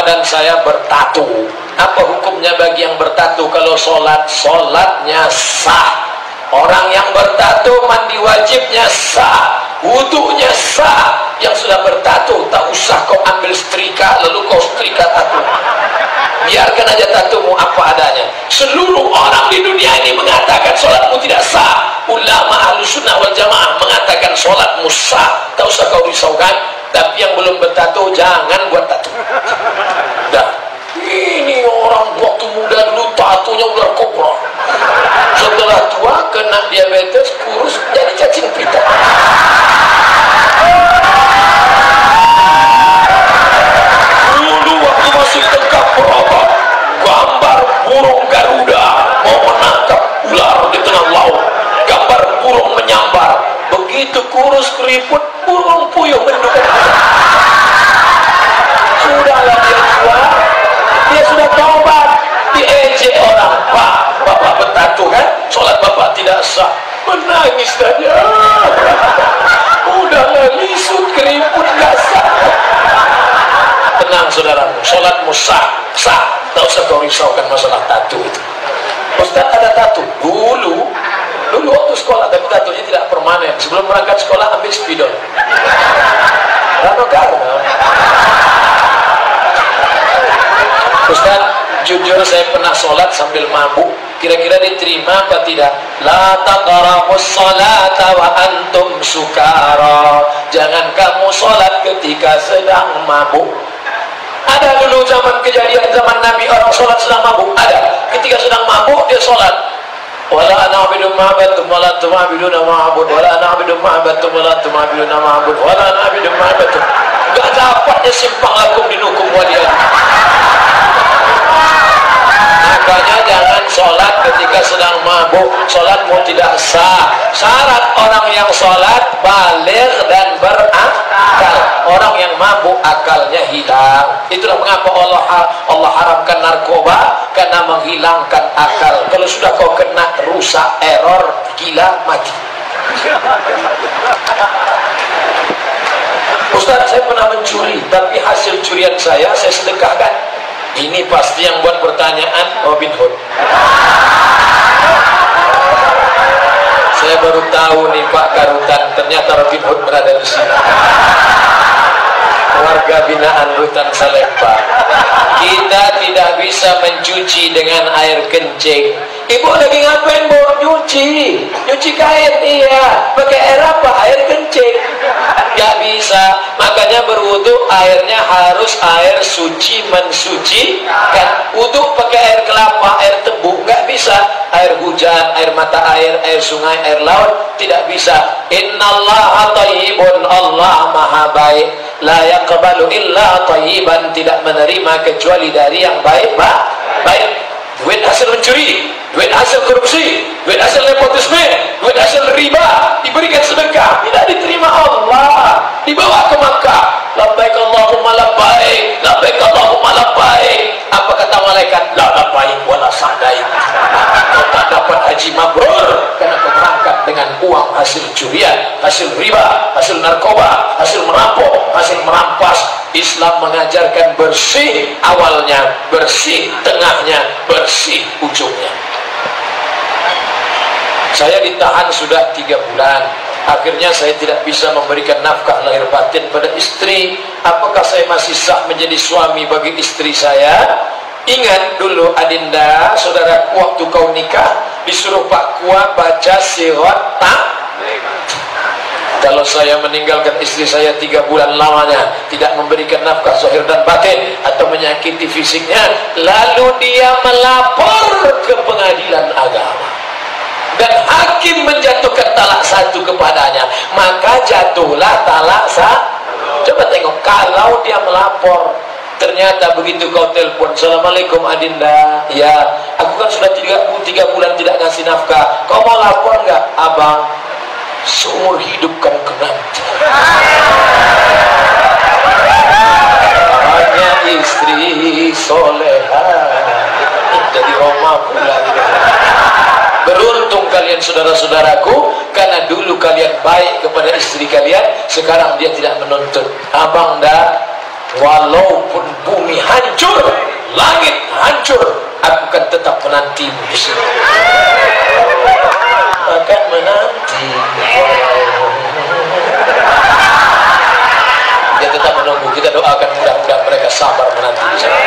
dan saya bertatu. Apa hukumnya bagi yang bertatu kalau sholat? Sholatnya sah. Orang yang bertatu mandi wajibnya sah, wudunya sah. Yang sudah bertatu tak usah kau ambil setrika lalu kau setrika tatu. Biarkan aja tatumu apa adanya. Seluruh orang di dunia ini mengatakan sholatmu tidak sah. Ulama Ahlussunnah wal Jamaah mengatakan sholatmu sah. Tak usah kau risaukan. Tapi yang belum bertatu jangan buat tatu. Dah. Ini orang waktu muda dulu tatunya ular kobra. Setelah tua kena diabetes, kurus jadi cacing pita. Dulu waktu masih tegak berobat, gambar burung Garuda mau menangkap ular di tengah laut, gambar burung menyambar. Begitu kurus keriput, burung puyuh mendudukan. Sudahlah dia tua, dia sudah taubat, diejek orang. Pak, bapak bertatu kan, sholat bapak tidak sah. Menangis saja. Udahlah, lisut keriput gak sah. Tenang saudaraku, sholatmu sah, sah. Tak usah kau risaukan masalah tatu itu. Ustaz ada tatu dulu waktu sekolah, tapi tatunya tidak permanen. Sebelum berangkat sekolah ambil spidol. Rano karena Ustaz, jujur saya pernah sholat sambil mabuk. Kira-kira diterima apa tidak? La taqramus sholata wa antum sukara. Jangan kamu sholat ketika sedang mabuk. Ada dulu zaman kejadian zaman Nabi orang sholat sedang mabuk. Ada. Ketika sedang mabuk dia sholat. Wala na'budu ma'abatum wala tuma'biduna ma'abud. Wala na'budu ma'abatum wala tuma'biduna ma'abud. Wala na'budu ma'abatum. Gak dapatnya simpang lakum dinukum walian. Makanya jangan sholat ketika sedang mabuk. Sholatmu tidak sah. Syarat orang yang sholat baligh dan berakal. Orang yang mabuk akalnya hilang. Itulah mengapa Allah haramkan narkoba, karena menghilangkan akal. Kalau sudah kau kena rusak, error, gila, mati. Ustaz, saya pernah mencuri, tapi hasil curian saya sedekahkan. Ini pasti yang buat pertanyaan Robin Hood. Saya baru tahu nih Pak Karutan, ternyata Robin Hood berada di sini. Warga binaan Rutan Salemba. Kita tidak bisa mencuci dengan air kencing. Ibu lagi ngapain, Bu? Nyuci kain. Iya. Pakai air apa? Air kencing. Gak bisa. Makanya berwudu airnya harus air suci mensucikan. Wudu pakai air kelapa, air tebu gak bisa. Air hujan, air mata air sungai, air laut tidak bisa. Innallaha thayyibun, Allah maha baik. La yaqbalu illa thayyiban, tidak menerima kecuali dari yang baik. Baik. Duit hasil mencuri, duit hasil korupsi, duit hasil nepotisme, duit hasil riba diberikan sedekah, tidak diterima Allah. Dibawa ke Makkah, labbaik Allahumma labbaik, labbaik Allahumma labbaik. Apa kata malaikat? La labbaik wala sa'daik. Kau tak dapat haji mabrur karena kau berangkat dengan uang hasil curian, hasil riba, hasil narkoba, hasil merampok, hasil merampas. Islam mengajarkan bersih awalnya, bersih tengahnya, bersih ujungnya. Saya ditahan sudah 3 bulan. Akhirnya saya tidak bisa memberikan nafkah lahir batin pada istri. Apakah saya masih sah menjadi suami bagi istri saya? Ingat dulu Adinda, saudara, waktu kau nikah disuruh Pak Kua baca sirat tak. Kalau saya meninggalkan istri saya 3 bulan lamanya, tidak memberikan nafkah zahir dan batin, atau menyakiti fisiknya, lalu dia melapor ke pengadilan agama dan hakim menjatuhkan talak 1 kepadanya, maka jatuhlah talak 1. Coba tengok, kalau dia melapor, ternyata begitu kau telepon, Assalamualaikum Adinda, ya aku kan sudah 3 bulan tidak ngasih nafkah, kau mau lapor nggak? Abang, seumur hidup kamu kena. Hanya istri soleha jadi Roma pula. Beruntung kalian saudara-saudaraku, karena dulu kalian baik kepada istri kalian, sekarang dia tidak menuntut. Abang dah walaupun bumi hancur, langit hancur, aku akan tetap menantimu di sini. Akan menanti. Dia tetap menunggu. Kita doakan mudah-mudahan mereka sabar menanti di sana.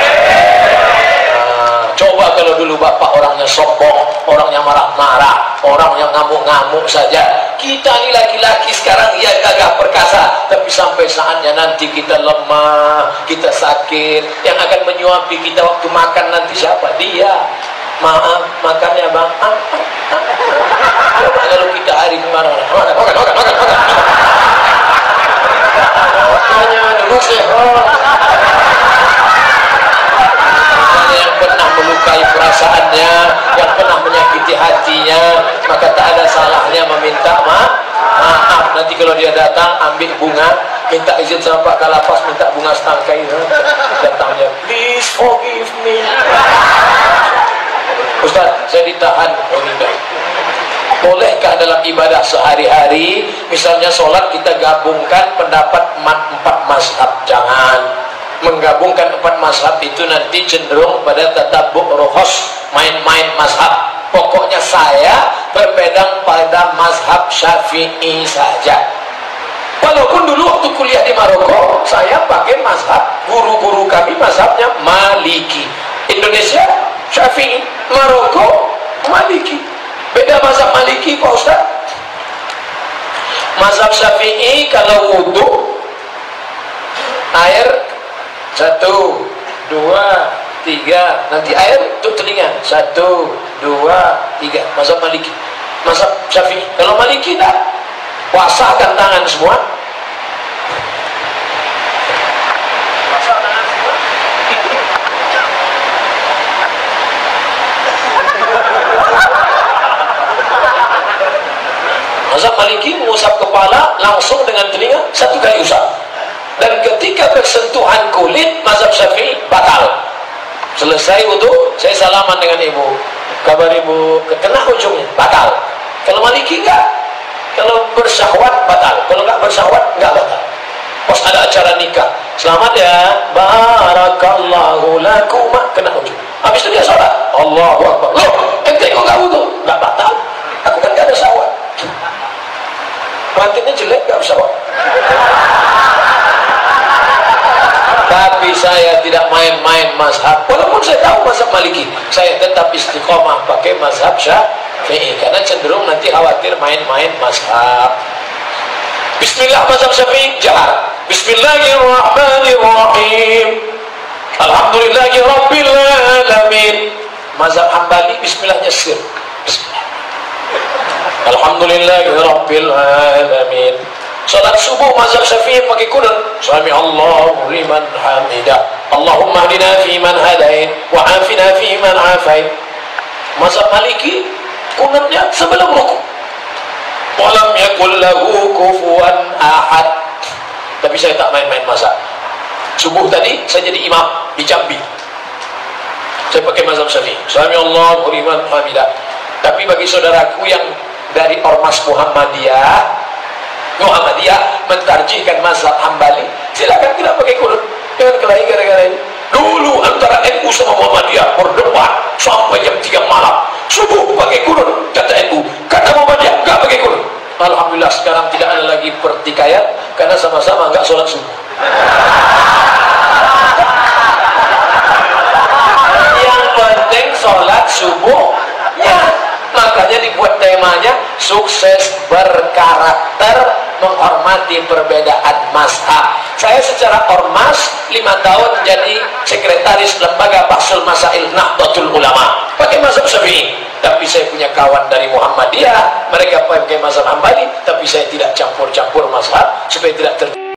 Coba kalau dulu bapak orangnya sombong, orangnya marah-marah, orang yang ngamuk-ngamuk saja. Kita ini laki-laki sekarang ya gagah perkasa, tapi sampai saatnya nanti kita lemah, kita sakit. Yang akan menyuapi kita waktu makan nanti siapa? Dia. Maaf, makannya bang. Coba kalau kita hari kemarin, makan. Makannya dulu sehat. Yang pernah melukai perasaannya, yang pernah menyakiti hatinya, maka tak ada salahnya meminta maaf. Nanti kalau dia datang ambil bunga, minta izin sama Pak Kalapas, minta bunga setangkai. Datangnya, please forgive me. Ustaz, saya ditahan. Oh tidak. Bolehkah dalam ibadah sehari-hari, misalnya sholat kita gabungkan pendapat 4 mazhab? Jangan. Menggabungkan 4 mazhab itu nanti cenderung pada tatabuk rohos, main-main mazhab. Pokoknya saya berpegang pada mazhab Syafi'i saja. Walaupun dulu waktu kuliah di Maroko, saya pakai mazhab, guru-guru kami mazhabnya Maliki. Indonesia Syafi'i, Maroko Maliki. Beda mazhab Maliki Pak Ustaz. Mazhab Syafi'i kalau wudu air 1, 2, 3, nanti air untuk telinga 1, 2, 3. Mazhab Maliki. Mazhab Syafi'i. Kalau Maliki tak, basahkan tangan semua. Basah tangan semua. Mazhab Maliki mengusap kepala langsung dengan telinga 1 kali usap. Dan ketika bersentuhan kulit, mazhab Syafi'i batal. Selesai wudu, saya salaman dengan ibu. Kabar ibu, kena ujungnya, batal. Kalau Maliki enggak. Kalau bersyahwat batal. Kalau enggak bersyahwat enggak batal. Pas ada acara nikah, selamat ya, barakallahu lakum, kena ujung. Habis itu dia sholat, Allahu Akbar. Loh, ente kok enggak wudu? Enggak batal. Aku kan enggak ada syahwat. Mantinnya jelek enggak bersyahwat. Tapi saya tidak main-main mazhab. Walaupun saya tahu mazhab Maliki, saya tetap istiqomah pakai mazhab Syafi'i, karena cenderung nanti khawatir main-main mazhab. Bismillah mazhab Syafi'i jahar. Bismillahirrahmanirrahim. Alhamdulillahi rabbil alamin. Mazhab Hambali bismillahnya sir. Bismillah. Alhamdulillahi rabbil alamin. Salat subuh mazhab Syafi'i pakai kunut. Sami Allahu liman hamidah. Allahumma hdina fi man hadait wa afina fi man afait. Mazhab Maliki kunutnya sebelum rukuk. Wa lam yakul lahu kufuwan ahad. Tapi saya tak main-main mazhab. Subuh tadi saya jadi imam di Jambi. Saya pakai mazhab Syafi'i. Sami Allahu liman hamidah. Tapi bagi saudaraku yang dari Ormas Muhammadiyah mentarjihkan mazhab Hambali, silakan tidak pakai kunut. Jangan kelahi gara-gara ini. Dulu antara NU sama Muhammadiyah berdebat sampai jam 3 malam. Subuh pakai kunut, kata NU. Kata Muhammadiyah enggak pakai kunut. Alhamdulillah sekarang tidak ada lagi pertikaian karena sama-sama enggak sholat subuh. Yang penting sholat subuhnya. Makanya dibuat temanya sukses berkarakter, menghormati perbedaan mazhab. Saya secara ormas 5 tahun jadi sekretaris lembaga Bahsul Masail Nahdlatul Ulama pakai mazhab Syafi'i. Tapi saya punya kawan dari Muhammadiyah, mereka pakai mazhab Hambali, tapi saya tidak campur-campur mazhab supaya tidak terjadi